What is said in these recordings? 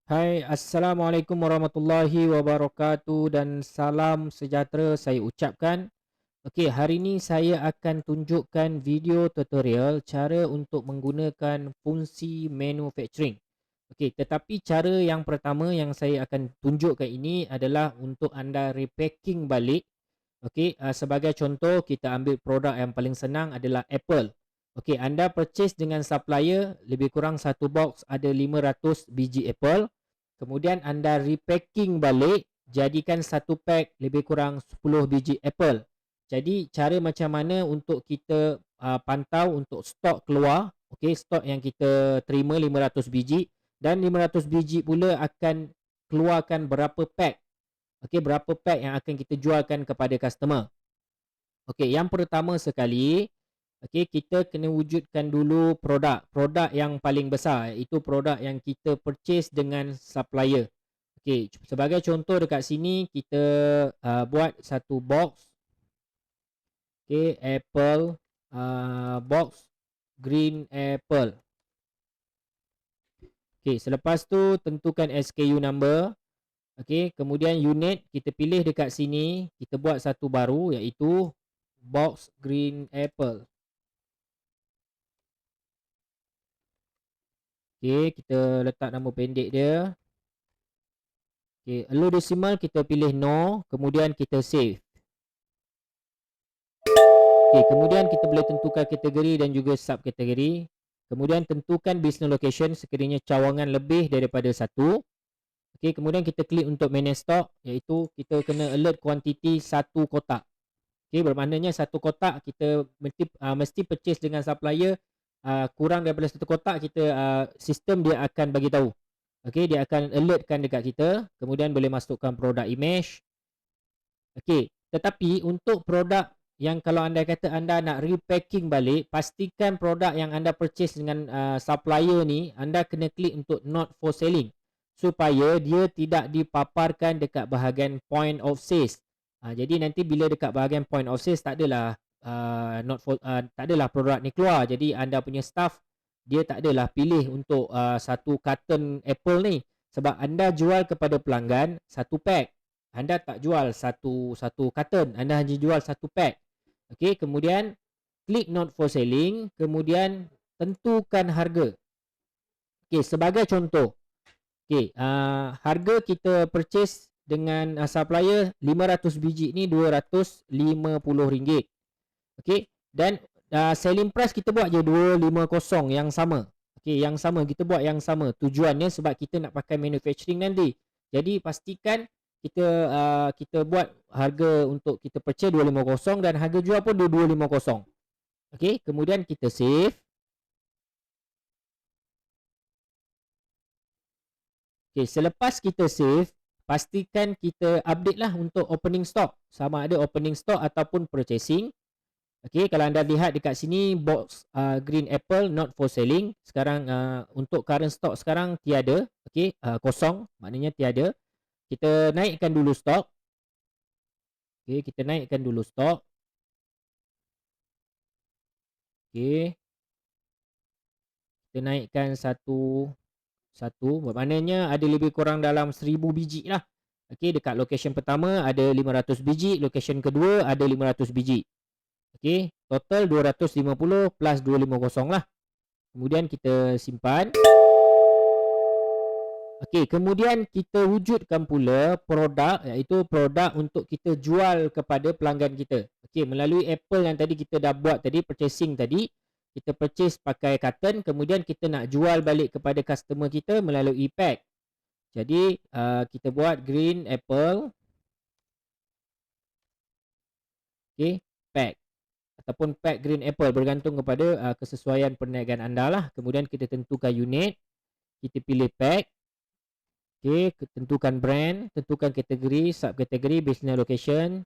Hai, Assalamualaikum warahmatullahi wabarakatuh dan salam sejahtera saya ucapkan. Okey, hari ini saya akan tunjukkan video tutorial cara untuk menggunakan fungsi manufacturing. Okey, tetapi cara yang pertama yang saya akan tunjukkan ini adalah untuk anda repacking balik. Okey, sebagai contoh kita ambil produk yang paling senang adalah Apple. Okey, anda purchase dengan supplier lebih kurang satu box ada 500 biji Apple. Kemudian anda repacking balik, jadikan satu pack lebih kurang 10 biji apple. Jadi cara macam mana untuk kita pantau untuk stok keluar, okey, stok yang kita terima 500 biji dan 500 biji pula akan keluarkan berapa pack. Okey, berapa pack yang akan kita jualkan kepada customer. Okey, yang pertama sekali, okey, kita kena wujudkan dulu produk. Produk yang paling besar iaitu produk yang kita purchase dengan supplier. Okey, sebagai contoh dekat sini kita buat satu box, okey, apple box green apple. Okey, selepas tu tentukan SKU number. Okey, kemudian unit kita pilih dekat sini, kita buat satu baru iaitu box green apple. Okey, kita letak nama pendek dia. Okey, low decimal kita pilih no, kemudian kita save. Okey, kemudian kita boleh tentukan kategori dan juga subkategori. Kemudian tentukan business location sekiranya cawangan lebih daripada satu. Okey, kemudian kita klik untuk manage stock iaitu kita kena alert quantity satu kotak. Okey, bermaknanya satu kotak kita mesti purchase dengan supplier kurang daripada satu kotak kita sistem dia akan bagi tahu. Okey, dia akan alertkan dekat kita, kemudian boleh masukkan produk image. Okey, tetapi untuk produk yang kalau anda kata anda nak repacking balik, pastikan produk yang anda purchase dengan supplier ni, anda kena klik untuk not for selling supaya dia tidak dipaparkan dekat bahagian point of sales. Jadi nanti bila dekat bahagian point of sales tak adalah tak adalah produk ni keluar. Jadi anda punya staff dia tak adalah pilih untuk satu carton Apple ni sebab anda jual kepada pelanggan satu pack. Anda tak jual satu carton, anda hanya jual satu pack. Okey, kemudian klik not for selling, kemudian tentukan harga. Okey, sebagai contoh, okey, harga kita purchase dengan supplier 500 biji ni RM250. Okey, dan selling price kita buat je 250 yang sama. Okey, yang sama kita buat yang sama. Tujuannya sebab kita nak pakai manufacturing nanti. Jadi pastikan kita buat harga untuk kita purchase 250 dan harga jual pun 2250. Okey, kemudian kita save. Okey, selepas kita save, pastikan kita update lah untuk opening stock. Sama ada opening stock ataupun purchasing. Okey, kalau anda lihat dekat sini box green apple not for selling. Sekarang untuk current stock sekarang tiada. Okey, kosong, maknanya tiada. Kita naikkan dulu stok. Okey, kita naikkan dulu stok. Okey. Kita naikkan satu bermaknanya ada lebih kurang dalam 1000 biji lah. Okey, dekat location pertama ada 500 biji, location kedua ada 500 biji. Okey, total 250 plus 250 lah. Kemudian kita simpan. Okey, kemudian kita wujudkan pula produk iaitu produk untuk kita jual kepada pelanggan kita. Okey, melalui Apple yang tadi kita dah buat tadi, purchasing tadi, kita purchase pakai carton, kemudian kita nak jual balik kepada customer kita melalui pack. Jadi, kita buat green apple. Okey, pack ataupun pack green apple bergantung kepada kesesuaian perniagaan anda lah. Kemudian kita tentukan unit, kita pilih pack. Okey, tentukan brand, tentukan kategori, subkategori, business location.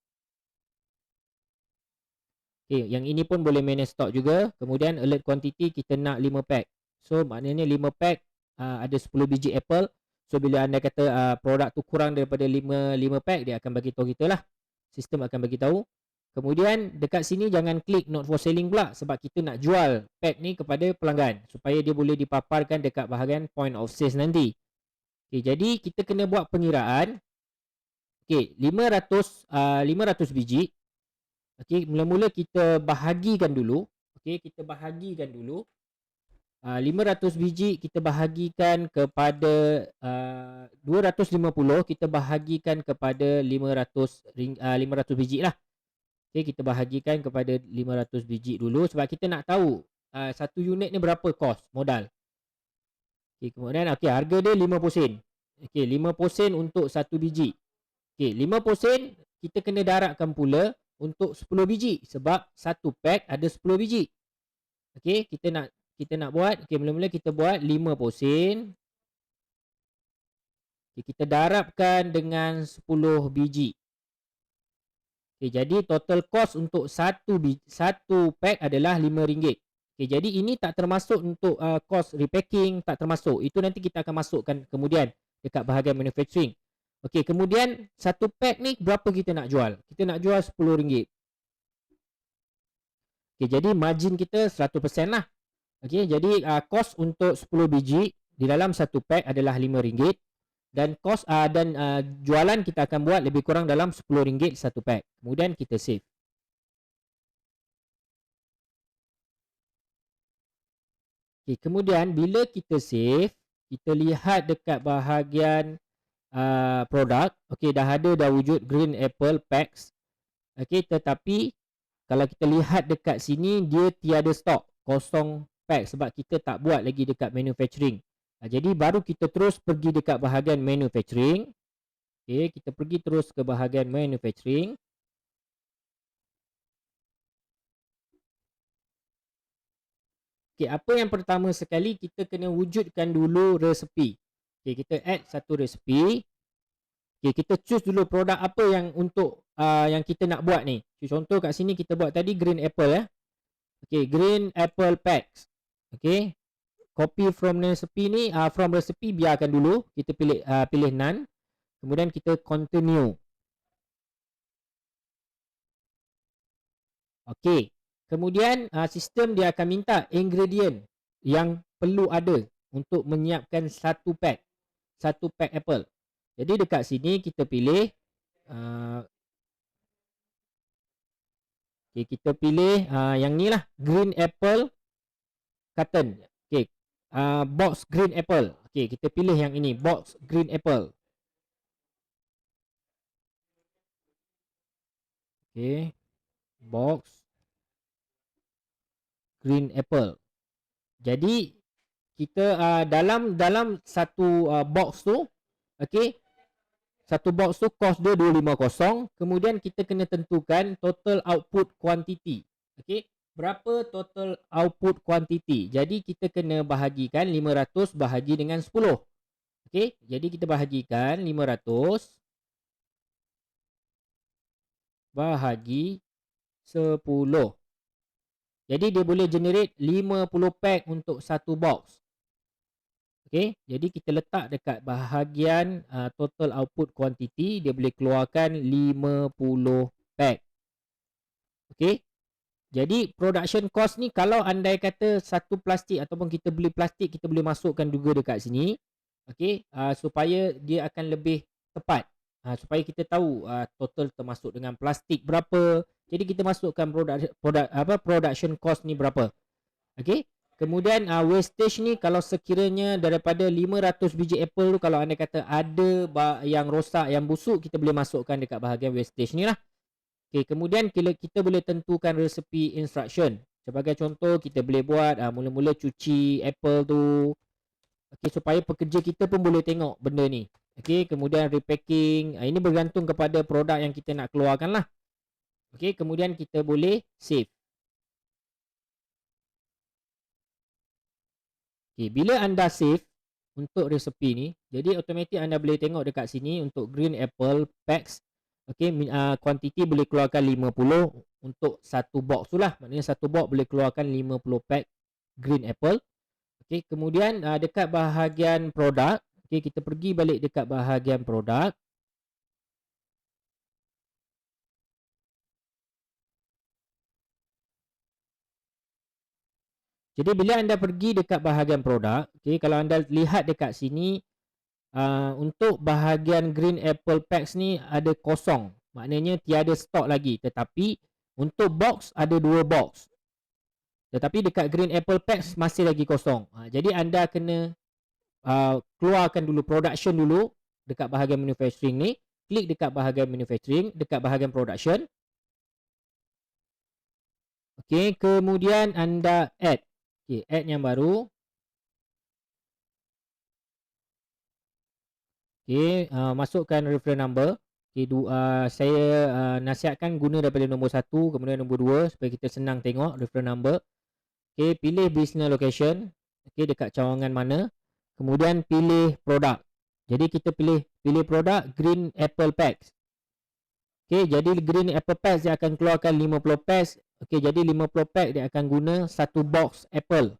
Okey, yang ini pun boleh manage stock juga. Kemudian alert quantity kita nak 5 pack. So maknanya 5 pack ada 10 biji apple. So bila anda kata produk tu kurang daripada 5 pack, dia akan bagi tahu kita lah. Sistem akan bagi tahu. Kemudian dekat sini jangan klik not for selling pula sebab kita nak jual pack ni kepada pelanggan supaya dia boleh dipaparkan dekat bahagian point of sales nanti. Okey, jadi kita kena buat pengiraan. Okey, 500 biji. Okey, mula-mula kita bahagikan dulu. Okey, kita bahagikan dulu. 500 biji kita bahagikan kepada 250, kita bahagikan kepada 500 biji lah. Okey, kita bahagikan kepada 500 biji dulu sebab kita nak tahu satu unit ni berapa kos modal. Okey, kemudian harga dia 50 sen. Okey, 50 sen untuk satu biji. Okey, 50 sen kita kena darabkan pula untuk 10 biji sebab satu pack ada 10 biji. Okey, kita nak buat, mula-mula kita buat 50 sen. Okey, kita darabkan dengan 10 biji. Okey, jadi total cost untuk satu pack adalah RM5. Okey, jadi ini tak termasuk untuk cost repacking, tak termasuk. Itu nanti kita akan masukkan kemudian dekat bahagian manufacturing. Okey, kemudian satu pack ni berapa kita nak jual? Kita nak jual RM10. Okey, jadi margin kita 100% lah. Okey, jadi cost untuk 10 biji di dalam satu pack adalah RM5 dan cost jualan kita akan buat lebih kurang dalam RM10 satu pack. Kemudian kita save. Okey, kemudian bila kita save, kita lihat dekat bahagian produk. Okey, dah wujud Green Apple Packs. Okey, tetapi kalau kita lihat dekat sini dia tiada stok, kosong pack sebab kita tak buat lagi dekat manufacturing. Jadi baru kita terus pergi dekat bahagian manufacturing. Okey, kita pergi terus ke bahagian manufacturing. Okey, apa yang pertama sekali kita kena wujudkan dulu resepi. Okey, kita add satu resepi. Okey, kita choose dulu produk apa yang untuk yang kita nak buat ni. Contoh kat sini kita buat tadi Green Apple ya. Okey, Green Apple Packs. Okey. Copy from recipe ni, from recipe biarkan dulu. Kita pilih none. Kemudian kita continue. Okey. Kemudian sistem dia akan minta ingredient yang perlu ada untuk menyiapkan satu pack apple. Jadi dekat sini kita pilih kita pilih yang ni lah, Green Apple carton. Okey, box Green Apple. Okey, kita pilih yang ini, box Green Apple. Okey, box Green Apple. Jadi kita dalam satu box tu, okey, satu box tu cost dia 250. Kemudian kita kena tentukan total output quantity. Okey, berapa total output quantity. Jadi kita kena bahagikan 500 bahagi dengan 10. Okey, jadi kita bahagikan 500 bahagi 10. Jadi dia boleh generate 50 pack untuk satu box. Okey, jadi kita letak dekat bahagian total output quantity, dia boleh keluarkan 50 pack. Okey. Jadi production cost ni kalau andai kata satu plastik ataupun kita beli plastik, kita boleh masukkan juga dekat sini. Okey, supaya dia akan lebih tepat. Supaya kita tahu total termasuk dengan plastik berapa. Jadi kita masukkan production cost ni berapa. Okey. Kemudian wastage ni kalau sekiranya daripada 500 biji apple tu, kalau anda kata ada yang rosak, yang busuk, kita boleh masukkan dekat bahagian wastage ni lah. Okay, kemudian kita boleh tentukan resepi instruction. Sebagai contoh, kita boleh buat mula-mula cuci apple tu. Okay, supaya pekerja kita pun boleh tengok benda ni. Okay, kemudian repacking. Ini bergantung kepada produk yang kita nak keluarkan lah. Okay, kemudian kita boleh save. Okay, bila anda save untuk resepi ni, jadi automatik anda boleh tengok dekat sini untuk Green Apple Packs. Okay, quantity boleh keluarkan 50 untuk satu box tu lah. Maknanya satu box boleh keluarkan 50 pack Green Apple. Okay, kemudian dekat bahagian produk, okay, kita pergi balik dekat bahagian produk. Jadi bila anda pergi dekat bahagian produk, okay, kalau anda lihat dekat sini, Untuk bahagian Green Apple Packs ni ada kosong. Maknanya tiada stok lagi. Tetapi untuk box ada 2 box. Tetapi dekat Green Apple Packs masih lagi kosong. Jadi anda kena keluarkan dulu production dulu dekat bahagian manufacturing ni. Klik dekat bahagian manufacturing, dekat bahagian production. Okey, kemudian anda add. Okey, add yang baru. Okey, masukkan reference number. Okey, saya nasihatkan guna daripada nombor 1 kemudian nombor 2 supaya kita senang tengok reference number. Okey, pilih business location. Okey, dekat cawangan mana. Kemudian pilih produk. Jadi kita pilih produk Green Apple Packs. Okey, jadi Green Apple Packs dia akan keluarkan 50 packs. Okey, jadi 50 pack dia akan guna satu box Apple.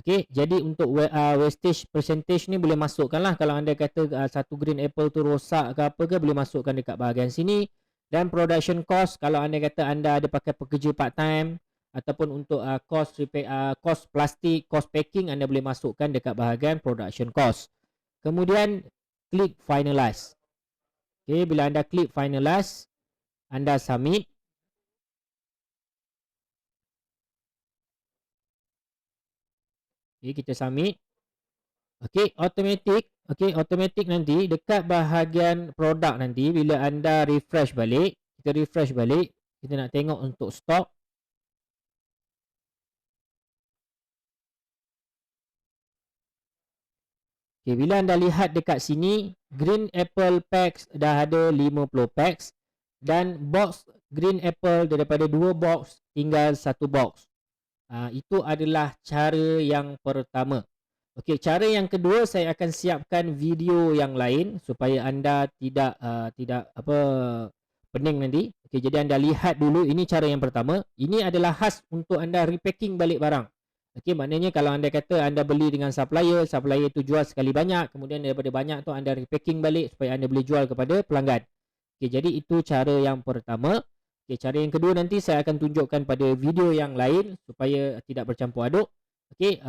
Okey, jadi untuk wastage percentage ni boleh masukkan lah. Kalau anda kata satu green apple tu rosak ke apa ke, boleh masukkan dekat bahagian sini. Dan production cost, kalau anda kata anda ada pakai pekerja part time ataupun untuk cost plastik, cost packing, anda boleh masukkan dekat bahagian production cost. Kemudian klik finalize. Okey, bila anda klik finalize, anda submit. Okay, kita submit. Okey, automatic nanti dekat bahagian produk nanti bila anda refresh balik, kita nak tengok untuk stok. Okey, bila anda lihat dekat sini, Green Apple Packs dah ada 50 packs dan box Green Apple daripada 2 box tinggal 1 box. Itu adalah cara yang pertama. Okey, cara yang kedua saya akan siapkan video yang lain supaya anda tidak pening nanti. Okey, jadi anda lihat dulu, ini cara yang pertama. Ini adalah khas untuk anda repacking balik barang. Okey, maknanya kalau anda kata anda beli dengan supplier tu jual sekali banyak, kemudian daripada banyak tu anda repacking balik supaya anda boleh jual kepada pelanggan. Okey, jadi itu cara yang pertama. Okay, cara yang kedua nanti saya akan tunjukkan pada video yang lain supaya tidak bercampur aduk. Okey,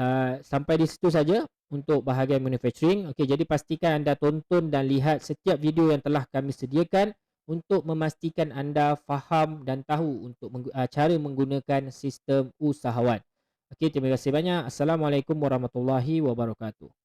sampai di situ saja untuk bahagian manufacturing. Okey, jadi pastikan anda tonton dan lihat setiap video yang telah kami sediakan untuk memastikan anda faham dan tahu untuk cara menggunakan sistem usahawan. Okey, terima kasih banyak. Assalamualaikum warahmatullahi wabarakatuh.